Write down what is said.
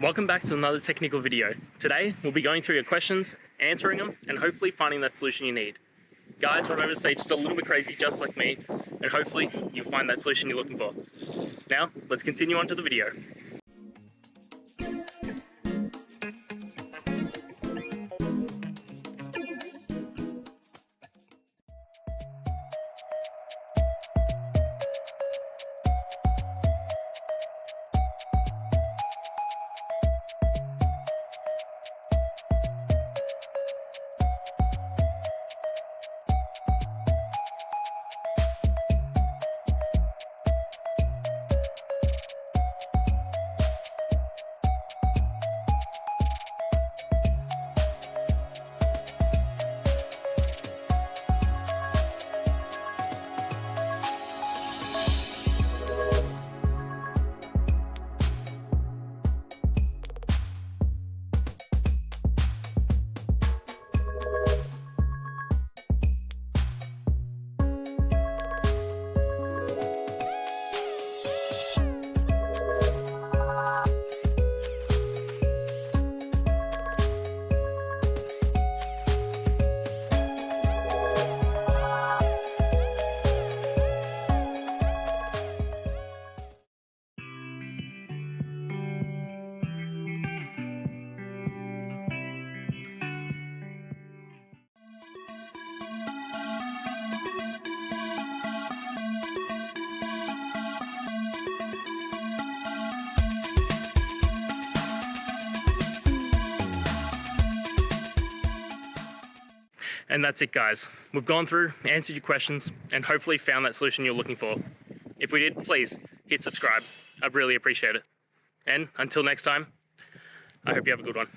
Welcome back to another technical video. Today, we'll be going through your questions, answering them, and hopefully finding that solution you need. Guys, remember to stay just a little bit crazy, just like me, and hopefully you'll find that solution you're looking for. Now, let's continue on to the video. And that's it, guys. We've gone through, answered your questions, and hopefully found that solution you're looking for. If we did, please hit subscribe. I'd really appreciate it. And until next time, I hope you have a good one.